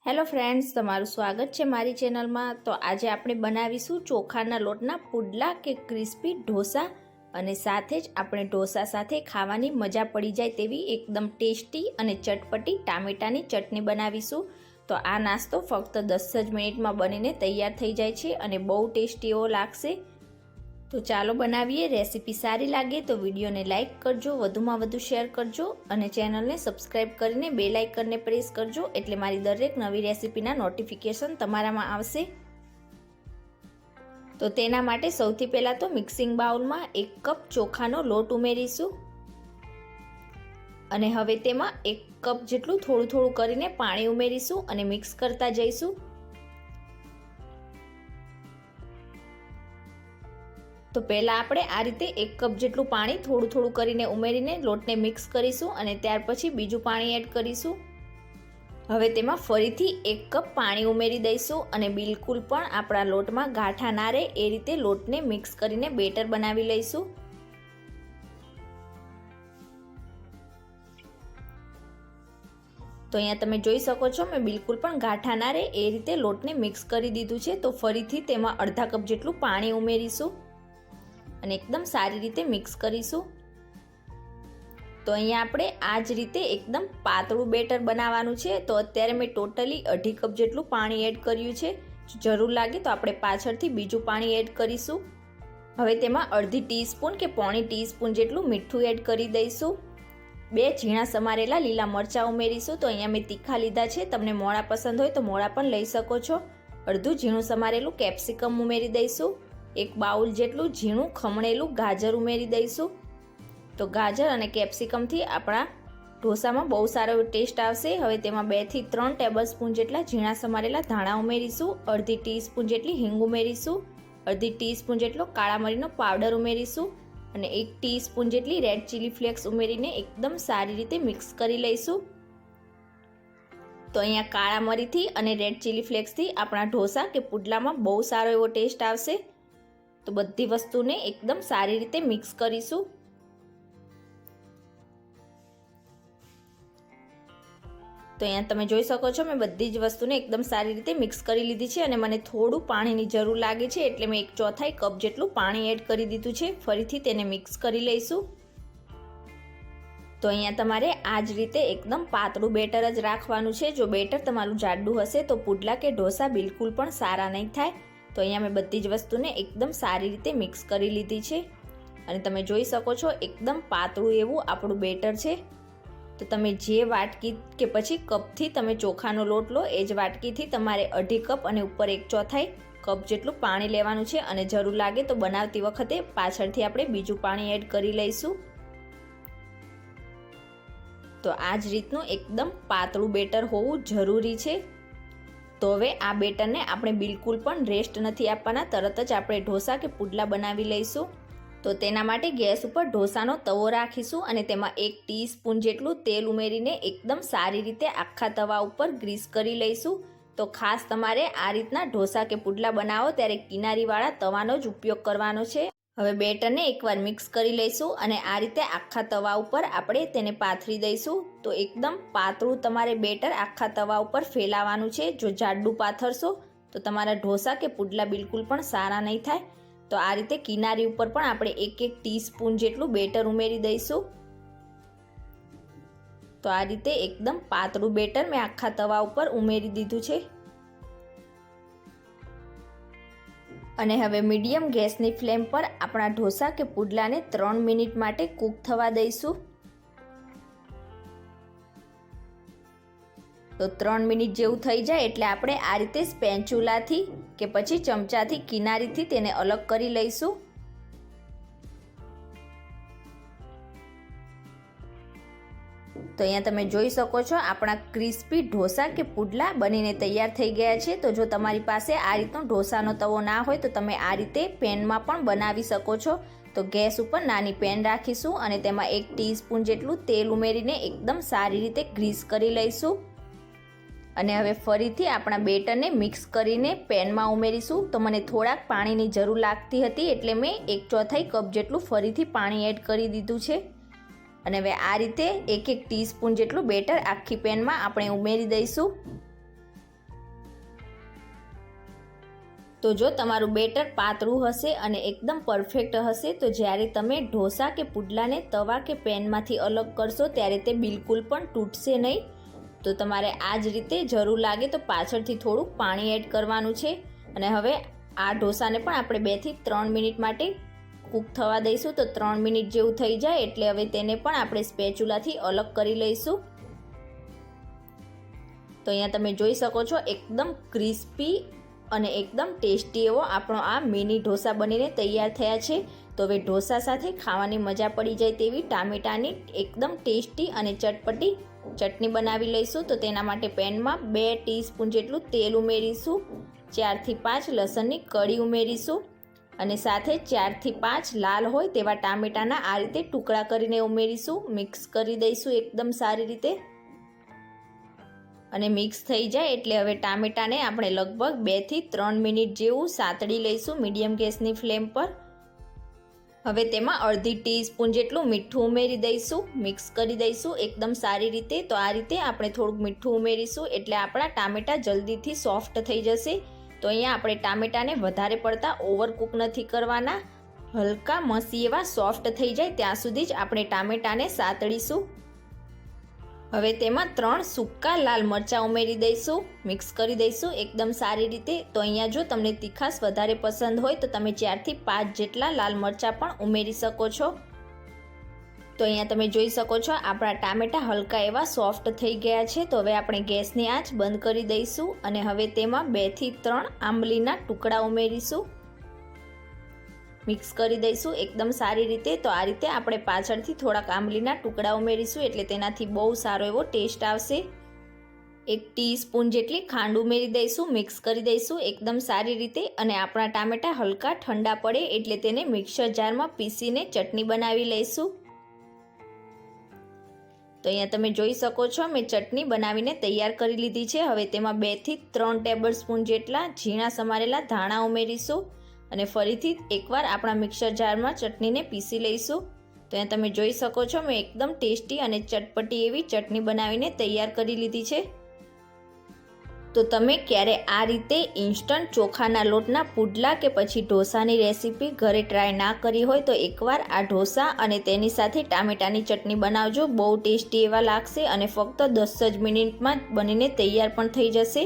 Hello friends, તમારું સ્વાગત છે મારી ચેનલમાં। તો આજે આપણે બનાવીશું ચોખાના લોટના પુડલા કે ક્રિસ્પી ઢોસા, અને સાથે જ આપણે ઢોસા સાથે ખાવાની મજા પડી જાય તેવી એકદમ ટેસ્ટી અને ચટપટી ટામેટાની ચટણી બનાવીશું। તો આ નાસ્તો ફક્ત 10 જ મિનિટમાં બનીને તૈયાર થઈ જાય છે અને બહુ ટેસ્ટી એવો લાગશે। તો ચાલો બનાવીએ। રેસીપી સારી લાગે તો વિડીયોને લાઇક કરજો, વધુમાં વધુ શેર કરજો અને ચેનલને સબસ્ક્રાઈબ કરીને બેલ આઇકનને પ્રેસ કરજો, એટલે મારી દરેક નવી રેસીપીના નોટિફિકેશન તમારામાં આવશે। તો તેના માટે સૌથી પહેલાં તો મિક્સિંગ બાઉલમાં 1 કપ ચોખાનો લોટ ઉમેરીશું અને હવે તેમાં 1 કપ જેટલું થોડું કરીને પાણી ઉમેરીશું અને મિક્સ કરતા જઈશું। તો પહેલાં આપણે આ રીતે 1 કપ જેટલું પાણી થોડું કરીને ઉમેરીને લોટને મિક્સ કરીશું અને ત્યાર પછી બીજું પાણી એડ કરીશું। હવે તેમાં ફરીથી 1 કપ પાણી ઉમેરી દઈશું અને બિલકુલ પણ આપણા લોટમાં ગાંઠા ના રહે એ રીતે લોટને મિક્સ કરીને બેટર બનાવી લઈશું। તો અહીંયા તમે જોઈ શકો છો, મેં બિલકુલ પણ ગાંઠા ના રહે એ રીતે લોટને મિક્સ કરી દીધું છે। તો ફરીથી તેમાં અડધા કપ જેટલું પાણી ઉમેરીશું અને એકદમ સારી રીતે મિક્સ કરીશું। તો અહીંયા આપણે આ જ રીતે એકદમ પાતળું બેટર બનાવવાનું છે। તો અત્યારે મેં ટોટલી 2.5 કપ જેટલું પાણી એડ કર્યું છે। જરૂર લાગે તો આપણે પાછળથી બીજું પાણી એડ કરીશું। હવે તેમાં અડધી ટીસ્પૂન કે પોણી ટીસ્પૂન જેટલું મીઠું એડ કરી દઈશું। 2 ઝીણા સમારેલા લીલા મરચાં ઉમેરીશું। તો અહીંયા મેં તીખા લીધા છે, તમને મોળા પસંદ હોય તો મોળા પણ લઈ શકો છો। અડધું ઝીણું સમારેલું કેપ્સિકમ ઉમેરી દઈશું। 1 બાઉલ જેટલું ઝીણું ખમણેલું ગાજર ઉમેરી દઈશું। તો ગાજર અને કેપ્સિકમથી આપણા ઢોસામાં બહુ સારો ટેસ્ટ આવશે। હવે તેમાં 2 થી 3 ટેબલસ્પૂન જેટલા ઝીણા સમારેલા ધાણા ઉમેરીશું। અડધી ટીસ્પૂન જેટલી હિંગ ઉમેરીશું। અડધી ટીસ્પૂન જેટલો કાળા મરીનો પાવડર ઉમેરીશું અને 1 ટીસ્પૂન જેટલી રેડ ચીલી ફ્લેક્સ ઉમેરીને એકદમ સારી રીતે મિક્સ કરી લઈશું। તો અહીંયા કાળા મરીથી અને રેડ ચીલી ફ્લેક્સથી આપણા ઢોસા કે પુડલામાં બહુ સારો એવો ટેસ્ટ આવશે। તો બધી વસ્તુને એકદમ સારી રીતે મિક્સ કરીશું। તો અહીંયા તમે જોઈ શકો છો, મેં બધી જ વસ્તુને એકદમ સારી રીતે મિક્સ કરી લીધી છે અને મને થોડું પાણીની જરૂર લાગે છે, એટલે મેં 1/4 કપ જેટલું પાણી એડ કરી દીધું છે। ફરીથી તેને મિક્સ કરી લઈશું। તો અહીંયા તમારે આ જ રીતે એકદમ પાતળું બેટર જ રાખવાનું છે। જો બેટર તમારું જાડું હશે તો પુડલા કે ઢોસા બિલકુલ પણ સારા નહીં થાય। તો અહીંયા મેં બધી જ વસ્તુને એકદમ સારી રીતે મિક્સ કરી લીધી છે અને તમે જોઈ શકો છો એકદમ પાતળું એવું આપણું બેટર છે। તો તમે જે વાટકી કે પછી કપથી તમે ચોખાનો લોટ લો એ જ વાટકીથી તમારે 2.5 કપ અને ઉપર 1/4 કપ જેટલું પાણી લેવાનું છે અને જરૂર લાગે તો બનાવતી વખતે પાછળથી આપણે બીજું પાણી એડ કરી લઈશું। તો આ જ રીતનું એકદમ પાતળું બેટર હોવું જરૂરી છે। તો હવે આ બેટરને આપણે બિલકુલ પણ રેસ્ટ નથી આપવાના, તરત જ આપણે ઢોસા કે પુડલા બનાવી લઈશું। તો તેના માટે ગેસ ઉપર ઢોસાનો તવો રાખીશું અને તેમાં 1 ટીસ્પૂન જેટલું તેલ ઉમેરીને એકદમ સારી રીતે આખા તવા ઉપર ગ્રીસ કરી લઈશું। તો ખાસ તમારે આ રીતના ઢોસા કે પુડલા બનાવો ત્યારે કિનારીવાળા તવાનો જ ઉપયોગ કરવાનો છે। હવે બેટરને એકવાર મિક્સ કરી લઈશું અને આ રીતે આખા તવા ઉપર આપણે તેને પાથરી દઈશું। તો એકદમ પાતળું તમારે બેટર આખા તવા ઉપર ફેલાવાનું છે। જો જાડું પાથરશો તો તમારા ઢોસા કે પુડલા બિલકુલ પણ સારા નહીં થાય। તો આ રીતે કિનારી ઉપર પણ આપણે 1 ટીસ્પૂન જેટલું બેટર ઉમેરી દઈશું। તો આ રીતે એકદમ પાતળું બેટર મેં આખા તવા ઉપર ઉમેરી દીધું છે અને હવે મીડિયમ ગેસની ફ્લેમ પર આપણા ઢોસા કે પુડલાને 3 મિનિટ માટે કૂક થવા દઈશું। તો 3 મિનિટ જેવું થઈ જાય એટલે આપણે આ રીતે સ્પેન્ચુલાથી કે પછી ચમચાથી કિનારીથી તેને અલગ કરી લઈશું। તો અહીંયા તમે જોઈ શકો છો આપણા ક્રિસ્પી ઢોસા કે પુડલા બનીને તૈયાર થઈ ગયા છે। તો જો તમારી પાસે આ રીતનો ઢોસાનો તવો ના હોય તો તમે આ રીતે પેનમાં પણ બનાવી શકો છો। તો ગેસ ઉપર નાની પેન રાખીશું અને તેમાં 1 ટીસ્પૂન જેટલું તેલ ઉમેરીને એકદમ સારી રીતે ગ્રીસ કરી લઈશું અને હવે ફરીથી આપણા બેટરને મિક્સ કરીને પેનમાં ઉમેરીશું। તો મને થોડાક પાણીની જરૂર લાગતી હતી એટલે મેં 1/4 કપ જેટલું ફરીથી પાણી એડ કરી દીધું છે અને હવે આ રીતે 1-1 ટીસ્પૂન જેટલું બેટર આખી પેનમાં આપણે ઉમેરી દઈશું। તો જો તમારું બેટર પાતળું હશે અને એકદમ પરફેક્ટ હશે તો જ્યારે તમે ઢોસા કે પુડલાને તવા કે પેનમાંથી અલગ કરશો ત્યારે તે બિલકુલ પણ તૂટશે નહીં. તો તમારે આ જ રીતે જરૂર લાગે તો પાછળથી થોડુંક પાણી એડ કરવાનું છે. અને હવે આ ઢોસાને પણ આપણે 2 થી 3 મિનિટ માટે કૂક થવા દઈશું. તો 3 મિનિટ જેવું થઈ જાય એટલે હવે તેને પણ આપણે સ્પેચ્યુલાથી અલગ કરી લઈશું. તો અહીંયા તમે જોઈ શકો છો એકદમ ક્રિસ્પી અને એકદમ ટેસ્ટી એવો આપણો આ મિની ઢોસા બનીને તૈયાર થયા છે. તો હવે ઢોસા સાથે ખાવાની મજા પડી જાય તેવી ટામેટાની એકદમ ટેસ્ટી અને ચટપટી ચટણી બનાવી લઈશું. તો તેના માટે પેનમાં 2 ટીસ્પૂન જેટલું તેલ ઉમેરીશું, 4 થી 5 લસણની કળી ઉમેરીશું અને સાથે 4 થી 5 લાલ હોય તેવા ટામેટાના આ રીતે ટુકડા કરીને ઉમેરીશું. મિક્સ કરી દઈશું એકદમ સારી રીતે અને મિક્સ થઈ જાય એટલે હવે ટામેટાને આપણે લગભગ 2 થી 3 મિનિટ જેવું સાતળી લઈશું મીડિયમ ગેસની ફ્લેમ પર. હવે તેમાં અડધી ટીસ્પૂન જેટલું મીઠું ઉમેરી દઈશું, મિક્સ કરી દઈશું એકદમ સારી રીતે. તો આ રીતે આપણે થોડુંક મીઠું ઉમેરીશું એટલે આપણા ટામેટા જલ્દીથી સોફ્ટ થઈ જશે. તો અહીંયા આપણે ટામેટાને વધારે પડતા ઓવરકુક નથી કરવાના, હલકા મસી એવા સોફ્ટ થઈ જાય ત્યાં સુધી જ આપણે ટામેટાને સાતળીશું. હવે તેમાં 3 સૂકા લાલ મરચાં ઉમેરી દઈશું, મિક્સ કરી દઈશું એકદમ સારી રીતે. તો અહીંયા જો તમને તીખાશ વધારે પસંદ હોય તો તમે 4 થી 5 જેટલા લાલ મરચાં પણ ઉમેરી શકો છો. તો અહીંયા તમે જોઈ શકો છો આપણા ટામેટા હલકા એવા સોફ્ટ થઈ ગયા છે. તો હવે આપણે ગેસની આંચ બંધ કરી દઈશું અને હવે તેમાં 2 થી 3 આંબલીના ટુકડા ઉમેરીશું, મિક્સ કરી દઈશું એકદમ સારી રીતે. તો આ રીતે આપણે પાછળથી થોડાક આંબલીના ટુકડા ઉમેરીશું એટલે તેનાથી બહુ સારો એવો ટેસ્ટ આવશે. 1 ટીસ્પૂન જેટલી ખાંડ ઉમેરી દઈશું, મિક્સ કરી દઈશું એકદમ સારી રીતે. અને આપણા ટામેટા હલકા ઠંડા પડે એટલે તેને મિક્સર જારમાં પીસીને ચટણી બનાવી લઈશું. તો અહીંયા તમે જોઈ શકો છો મેં ચટણી બનાવીને તૈયાર કરી લીધી છે. હવે તેમાં 2 થી 3 ટેબલસ્પૂન જેટલા ઝીણા સમારેલા ધાણા ઉમેરીશું અને ફરીથી એકવાર આપણા મિક્સર જારમાં ચટણીને પીસી લઈશું. તો અહીંયા તમે જોઈ શકો છો મેં એકદમ ટેસ્ટી અને ચટપટી એવી ચટણી બનાવીને તૈયાર કરી લીધી છે. તો તમે ક્યારે આ રીતે ઇન્સ્ટન્ટ ચોખાના લોટના પુડલા કે પછી ઢોસાની રેસીપી ઘરે ટ્રાય ના કરી હોય તો એકવાર આ ઢોસા અને તેની સાથે ટામેટાની ચટણી બનાવજો. બહુ ટેસ્ટી એવા લાગશે અને ફક્ત 10 જ મિનિટમાં બનીને તૈયાર પણ થઈ જશે.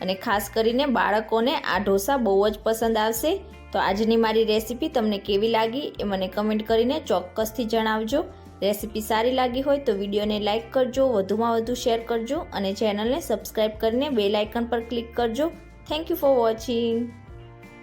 અને ખાસ કરીને બાળકોને આ ઢોસા બહુ જ પસંદ આવશે. તો આજની મારી રેસીપી તમને કેવી લાગી એ મને કમેન્ટ કરીને ચોક્કસથી જણાવજો. રેસીપી સારી લાગી હોય તો વિડીયોને લાઇક કરજો, વધુમાં વધુ શેર કરજો અને ચેનલને સબસ્ક્રાઈબ કરીને બેલ આઇકન પર ક્લિક કરજો. Thank you for watching.